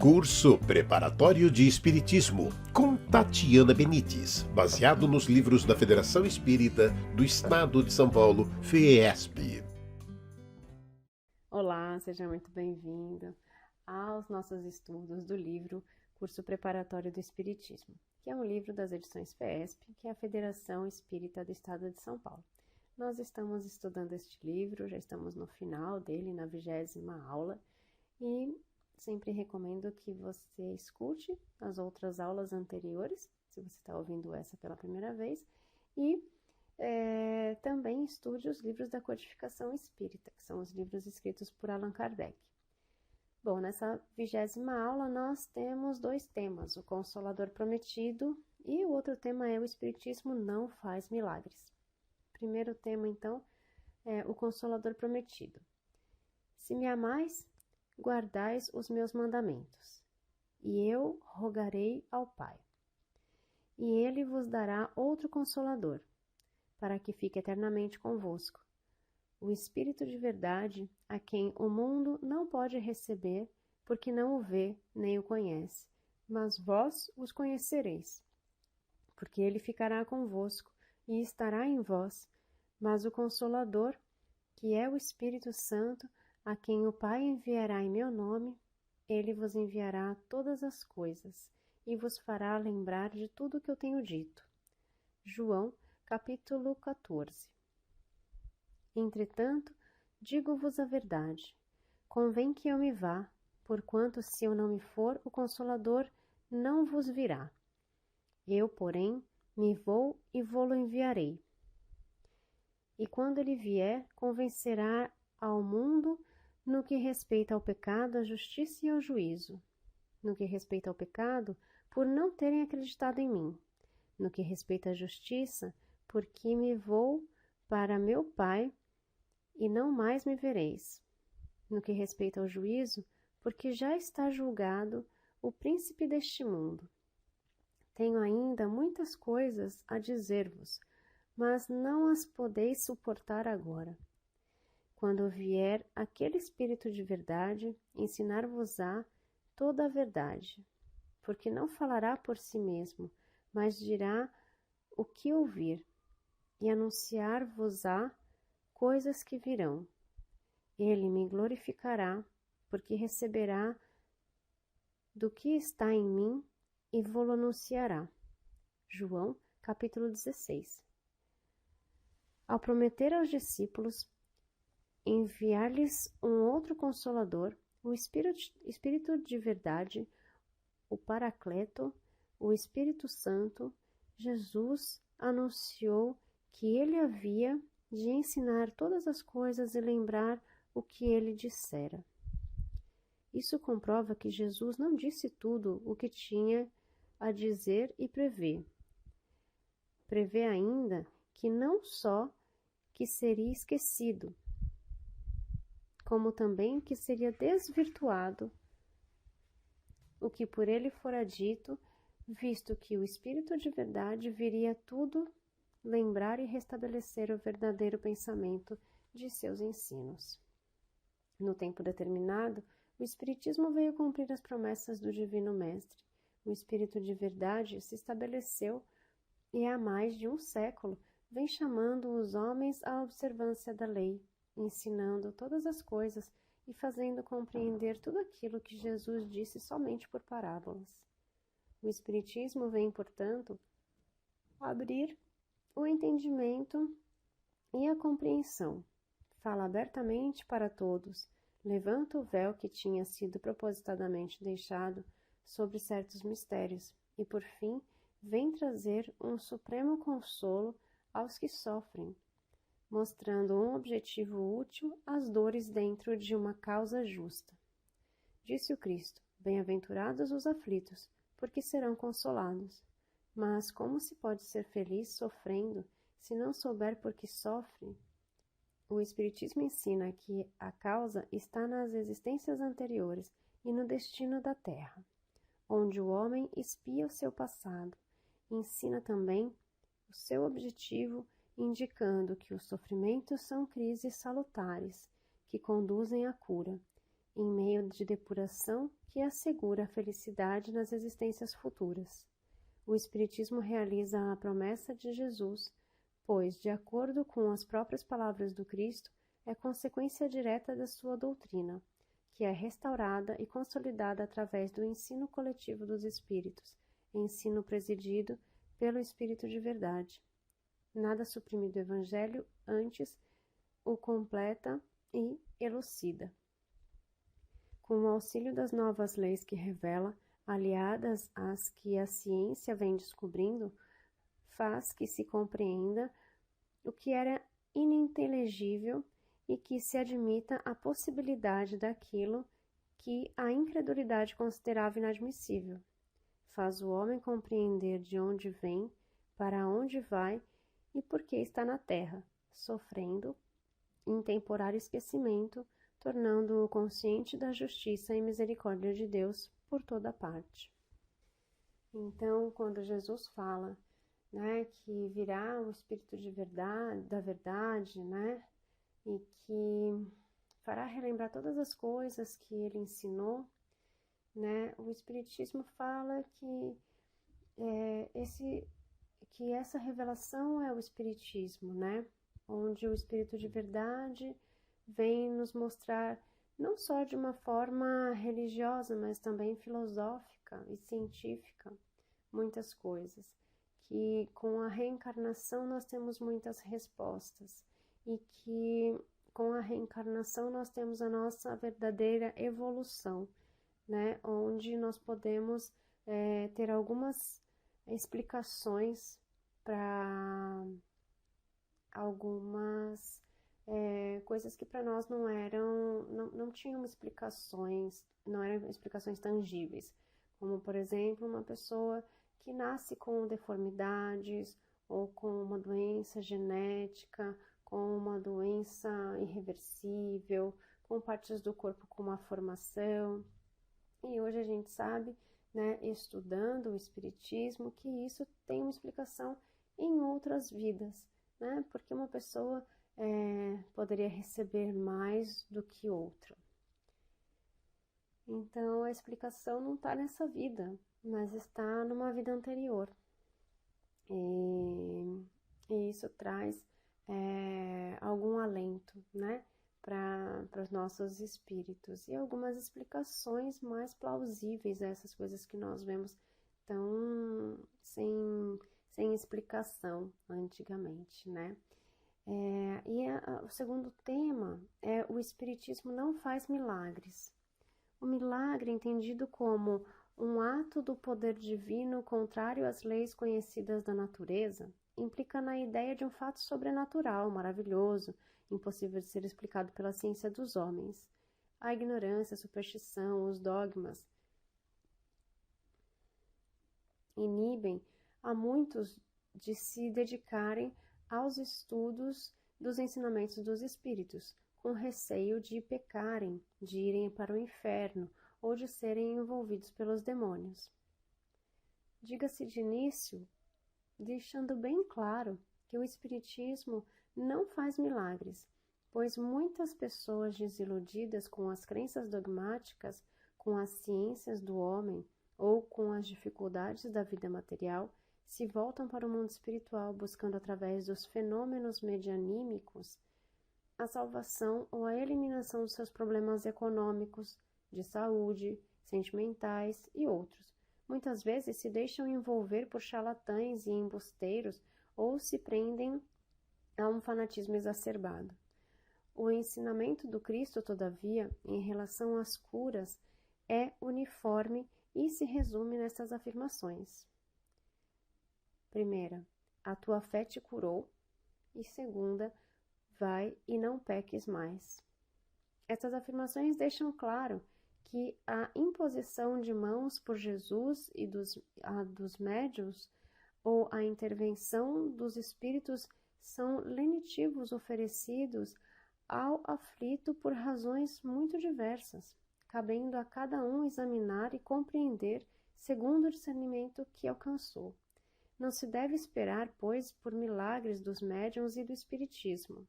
Curso Preparatório de Espiritismo, com Tatiana Benites, baseado nos livros da Federação Espírita do Estado de São Paulo, FEESP. Olá, seja muito bem-vindo aos nossos estudos do livro Curso Preparatório do Espiritismo, que é um livro das edições FEESP, que é a Federação Espírita do Estado de São Paulo. Nós estamos estudando este livro, já estamos no final dele, na 20ª aula, e sempre recomendo que você escute as outras aulas anteriores, se você está ouvindo essa pela primeira vez, e também estude os livros da codificação espírita, que são os livros escritos por Allan Kardec. Bom, nessa 20ª aula nós temos 2 temas, o Consolador Prometido e o outro tema é o Espiritismo não faz milagres. Primeiro tema, então, é o Consolador Prometido. Se me amais, guardais os meus mandamentos, e eu rogarei ao Pai, e ele vos dará outro Consolador, para que fique eternamente convosco, o Espírito de verdade, a quem o mundo não pode receber, porque não o vê nem o conhece, mas vós os conhecereis, porque ele ficará convosco e estará em vós, mas o Consolador, que é o Espírito Santo, a quem o Pai enviará em meu nome, ele vos enviará todas as coisas e vos fará lembrar de tudo o que eu tenho dito. João, capítulo 14. Entretanto, digo-vos a verdade. Convém que eu me vá, porquanto se eu não me for, o Consolador não vos virá. Eu, porém, me vou e vô-lo enviarei. E quando ele vier, convencerá ao mundo no que respeita ao pecado, à justiça e ao juízo. No que respeita ao pecado, por não terem acreditado em mim. No que respeita à justiça, porque me vou para meu Pai e não mais me vereis. No que respeita ao juízo, porque já está julgado o príncipe deste mundo. Tenho ainda muitas coisas a dizer-vos, mas não as podeis suportar agora. Quando vier aquele Espírito de verdade, ensinar-vos-á toda a verdade, porque não falará por si mesmo, mas dirá o que ouvir, e anunciar-vos-á coisas que virão. Ele me glorificará, porque receberá do que está em mim e vô-lo anunciará. João, capítulo 16. Ao prometer aos discípulos enviar-lhes um outro Consolador, o Espírito de verdade, o Paracleto, o Espírito Santo, Jesus anunciou que ele havia de ensinar todas as coisas e lembrar o que ele dissera. Isso comprova que Jesus não disse tudo o que tinha a dizer e prevê. Prevê ainda que não só que seria esquecido, como também que seria desvirtuado o que por ele fora dito, visto que o Espírito de verdade viria tudo lembrar e restabelecer o verdadeiro pensamento de seus ensinos. No tempo determinado, o Espiritismo veio cumprir as promessas do Divino Mestre. O Espírito de verdade se estabeleceu e há mais de um século vem chamando os homens à observância da lei, ensinando todas as coisas e fazendo compreender tudo aquilo que Jesus disse somente por parábolas. O Espiritismo vem, portanto, abrir o entendimento e a compreensão. Fala abertamente para todos, levanta o véu que tinha sido propositadamente deixado sobre certos mistérios e, por fim, vem trazer um supremo consolo aos que sofrem, mostrando um objetivo útil às dores dentro de uma causa justa. Disse o Cristo: bem-aventurados os aflitos, porque serão consolados. Mas como se pode ser feliz sofrendo, se não souber por que sofre? O Espiritismo ensina que a causa está nas existências anteriores e no destino da Terra, onde o homem expia o seu passado. Ensina também o seu objetivo, indicando que os sofrimentos são crises salutares, que conduzem à cura, em meio de depuração que assegura a felicidade nas existências futuras. O Espiritismo realiza a promessa de Jesus, pois, de acordo com as próprias palavras do Cristo, é consequência direta da sua doutrina, que é restaurada e consolidada através do ensino coletivo dos Espíritos, ensino presidido pelo Espírito de verdade. Nada suprime do Evangelho, antes o completa e elucida. Com o auxílio das novas leis que revela, aliadas às que a ciência vem descobrindo, faz que se compreenda o que era ininteligível e que se admita a possibilidade daquilo que a incredulidade considerava inadmissível. Faz o homem compreender de onde vem, para onde vai e por que está na terra, sofrendo em temporário esquecimento, tornando-o consciente da justiça e misericórdia de Deus por toda parte. Então, quando Jesus fala, né, que virá o Espírito de verdade, da verdade, né, e que fará relembrar todas as coisas que ele ensinou, né, o Espiritismo fala que essa revelação é o Espiritismo, né, onde o Espírito de verdade vem nos mostrar, não só de uma forma religiosa, mas também filosófica e científica, muitas coisas, que com a reencarnação nós temos muitas respostas e que com a reencarnação nós temos a nossa verdadeira evolução, né, onde nós podemos ter algumas explicações para algumas coisas que para nós não tinham explicações, não eram explicações tangíveis, como por exemplo uma pessoa que nasce com deformidades ou com uma doença genética, com uma doença irreversível, com partes do corpo com uma formação. E hoje a gente sabe, né, estudando o Espiritismo, que isso tem uma explicação em outras vidas, né, porque uma pessoa poderia receber mais do que outra. Então, a explicação não está nessa vida, mas está numa vida anterior. E isso traz algum alento, né, para os nossos espíritos e algumas explicações mais plausíveis a essas coisas que nós vemos tão sem explicação antigamente, né? O segundo tema é o Espiritismo não faz milagres. O milagre, entendido como um ato do poder divino contrário às leis conhecidas da natureza, implica na ideia de um fato sobrenatural, maravilhoso, impossível de ser explicado pela ciência dos homens. A ignorância, a superstição, os dogmas inibem a muitos de se dedicarem aos estudos dos ensinamentos dos espíritos, com receio de pecarem, de irem para o inferno ou de serem envolvidos pelos demônios. Diga-se de início, deixando bem claro que o Espiritismo não faz milagres, pois muitas pessoas desiludidas com as crenças dogmáticas, com as ciências do homem ou com as dificuldades da vida material, se voltam para o mundo espiritual buscando através dos fenômenos medianímicos a salvação ou a eliminação dos seus problemas econômicos, de saúde, sentimentais e outros. Muitas vezes se deixam envolver por charlatães e embusteiros ou se prendem a um fanatismo exacerbado. O ensinamento do Cristo, todavia, em relação às curas, é uniforme e se resume nessas afirmações. Primeira, a tua fé te curou. E segunda, vai e não peques mais. Essas afirmações deixam claro que a imposição de mãos por Jesus e dos médiuns ou a intervenção dos espíritos são lenitivos oferecidos ao aflito por razões muito diversas, cabendo a cada um examinar e compreender segundo o discernimento que alcançou. Não se deve esperar, pois, por milagres dos médiuns e do espiritismo.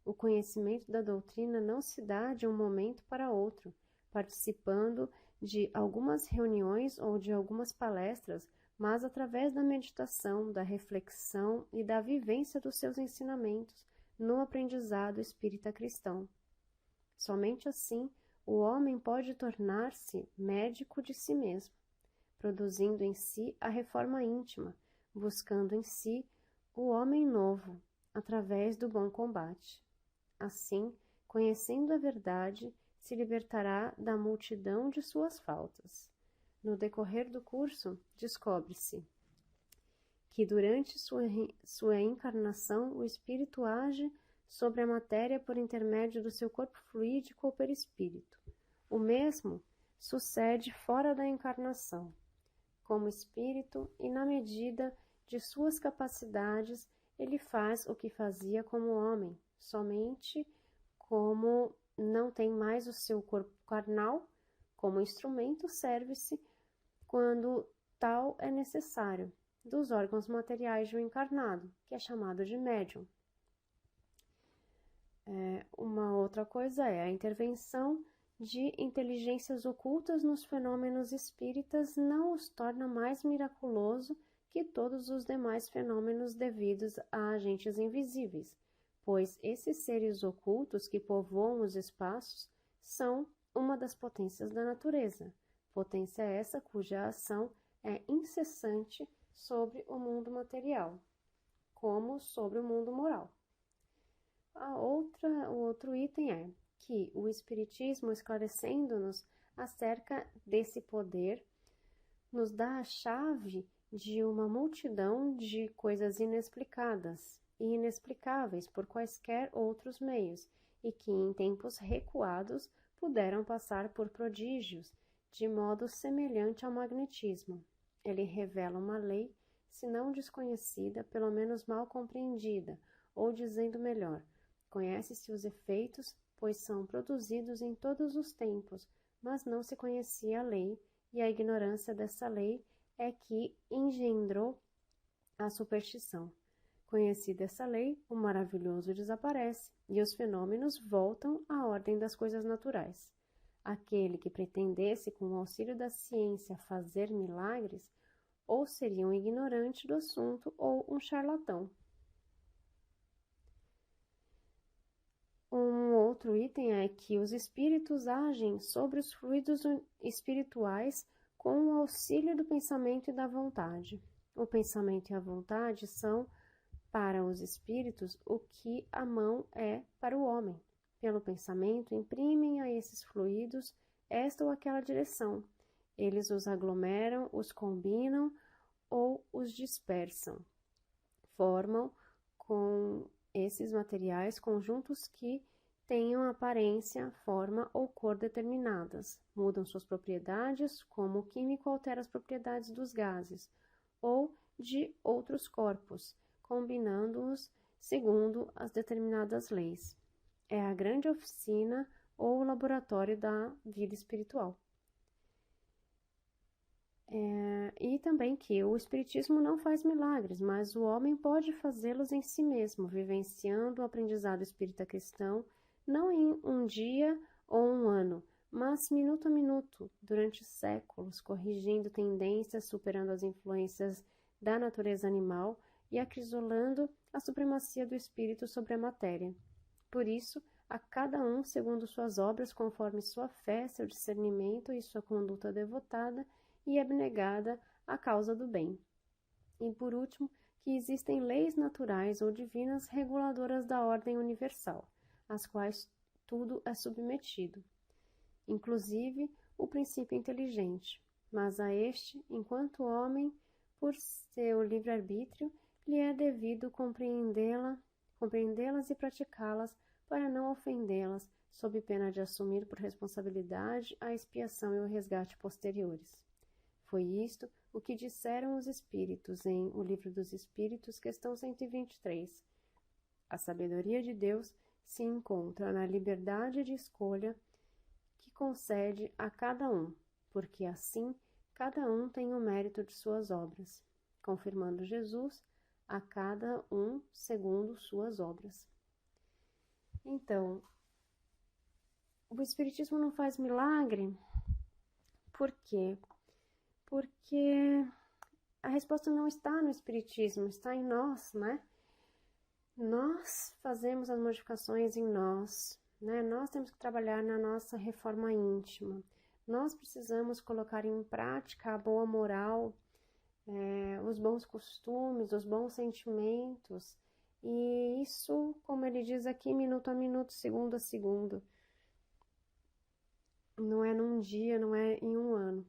O conhecimento da doutrina não se dá de um momento para outro, participando de algumas reuniões ou de algumas palestras, mas através da meditação, da reflexão e da vivência dos seus ensinamentos no aprendizado espírita cristão. Somente assim o homem pode tornar-se médico de si mesmo, produzindo em si a reforma íntima, buscando em si o homem novo, através do bom combate. Assim, conhecendo a verdade, se libertará da multidão de suas faltas. No decorrer do curso, descobre-se que durante sua encarnação o espírito age sobre a matéria por intermédio do seu corpo fluídico ou perispírito. O mesmo sucede fora da encarnação, como espírito, e na medida de suas capacidades ele faz o que fazia como homem, somente como não tem mais o seu corpo carnal, como instrumento serve-se, quando tal é necessário, dos órgãos materiais de um encarnado, que é chamado de médium. Uma outra coisa é a intervenção de inteligências ocultas nos fenômenos espíritas não os torna mais miraculoso que todos os demais fenômenos devidos a agentes invisíveis, pois esses seres ocultos que povoam os espaços são uma das potências da natureza, potência essa cuja ação é incessante sobre o mundo material, como sobre o mundo moral. O outro item é que o Espiritismo, esclarecendo-nos acerca desse poder, nos dá a chave de uma multidão de coisas inexplicadas e inexplicáveis por quaisquer outros meios, e que em tempos recuados puderam passar por prodígios, de modo semelhante ao magnetismo. Ele revela uma lei, se não desconhecida, pelo menos mal compreendida, ou dizendo melhor, conhece-se os efeitos, pois são produzidos em todos os tempos, mas não se conhecia a lei, e a ignorância dessa lei é que engendrou a superstição. Conhecida essa lei, o maravilhoso desaparece, e os fenômenos voltam à ordem das coisas naturais. Aquele que pretendesse, com o auxílio da ciência, fazer milagres, ou seria um ignorante do assunto ou um charlatão. Um outro item é que os espíritos agem sobre os fluidos espirituais com o auxílio do pensamento e da vontade. O pensamento e a vontade são, para os espíritos, o que a mão é para o homem. Pelo pensamento, imprimem a esses fluidos esta ou aquela direção. Eles os aglomeram, os combinam ou os dispersam. Formam com esses materiais conjuntos que tenham aparência, forma ou cor determinadas. Mudam suas propriedades, como o químico altera as propriedades dos gases ou de outros corpos, combinando-os segundo as determinadas leis. É a grande oficina ou o laboratório da vida espiritual. E também que o Espiritismo não faz milagres, mas o homem pode fazê-los em si mesmo, vivenciando o aprendizado espírita cristão, não em um dia ou um ano, mas minuto a minuto, durante séculos, corrigindo tendências, superando as influências da natureza animal e acrisolando a supremacia do espírito sobre a matéria. Por isso, a cada um, segundo suas obras, conforme sua fé, seu discernimento e sua conduta devotada e abnegada à causa do bem. E, por último, que existem leis naturais ou divinas reguladoras da ordem universal, às quais tudo é submetido, inclusive o princípio inteligente, mas a este, enquanto homem, por seu livre-arbítrio, lhe é devido compreendê-las e praticá-las para não ofendê-las, sob pena de assumir por responsabilidade a expiação e o resgate posteriores. Foi isto o que disseram os Espíritos em O Livro dos Espíritos, questão 123. A sabedoria de Deus se encontra na liberdade de escolha que concede a cada um, porque assim cada um tem o mérito de suas obras, confirmando Jesus a cada um segundo suas obras. Então, o Espiritismo não faz milagre? Por quê? Porque a resposta não está no Espiritismo, está em nós, né? Nós fazemos as modificações em nós, né? Nós temos que trabalhar na nossa reforma íntima. Nós precisamos colocar em prática a boa moral, os bons costumes, os bons sentimentos. E isso, como ele diz aqui, minuto a minuto, segundo a segundo. Não é num dia, não é em um ano,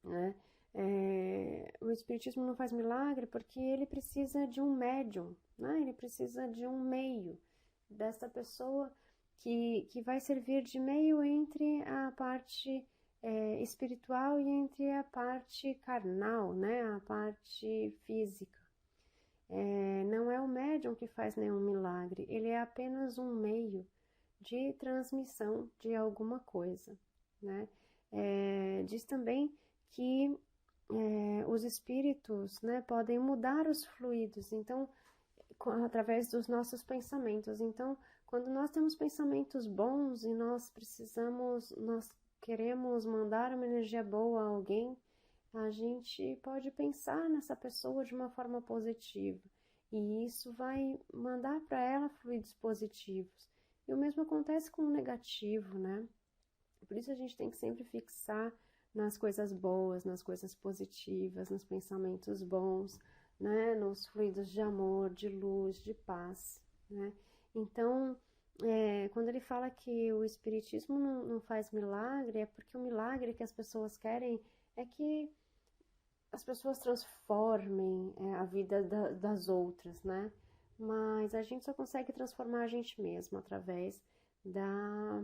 né? O Espiritismo não faz milagre porque ele precisa de um médium, né? Ele precisa de um meio, dessa pessoa que vai servir de meio entre a parte espiritual e entre a parte carnal, né? A parte física. Não é o médium que faz nenhum milagre, ele é apenas um meio de transmissão de alguma coisa, né? Diz também que os espíritos, né, podem mudar os fluidos, então, através dos nossos pensamentos. Então, quando nós temos pensamentos bons e nós queremos mandar uma energia boa a alguém, a gente pode pensar nessa pessoa de uma forma positiva, e isso vai mandar para ela fluidos positivos. E o mesmo acontece com o negativo, né? Por isso a gente tem que sempre fixar nas coisas boas, nas coisas positivas, nos pensamentos bons, né? Nos fluidos de amor, de luz, de paz, né? Então, quando ele fala que o Espiritismo não faz milagre, é porque o milagre que as pessoas querem é que as pessoas transformem a vida das outras, né? Mas a gente só consegue transformar a gente mesmo através da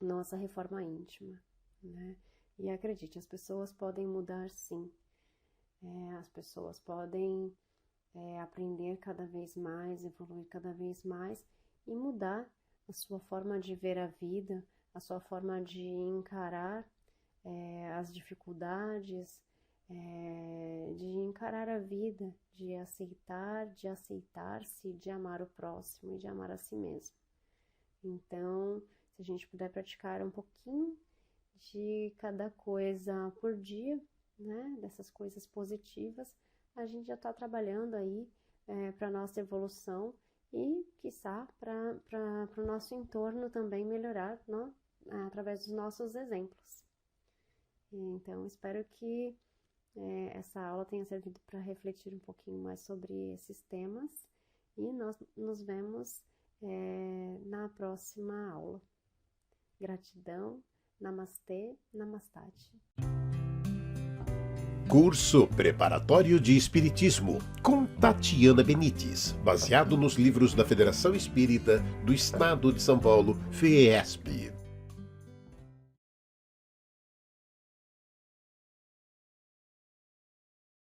nossa reforma íntima, né? E acredite, as pessoas podem mudar sim. As pessoas podem aprender cada vez mais, evoluir cada vez mais e mudar a sua forma de ver a vida, a sua forma de encarar as dificuldades, de encarar a vida, de aceitar-se, de amar o próximo e de amar a si mesmo. Então, se a gente puder praticar um pouquinho de cada coisa por dia, né, dessas coisas positivas, a gente já está trabalhando aí para a nossa evolução e, quiçá, para o nosso entorno também melhorar, né, através dos nossos exemplos. Então, espero que essa aula tenha servido para refletir um pouquinho mais sobre esses temas e nós nos vemos na próxima aula. Gratidão, namastê, namastate. Curso Preparatório de Espiritismo, com Tatiana Benites, baseado nos livros da Federação Espírita do Estado de São Paulo, FEESP.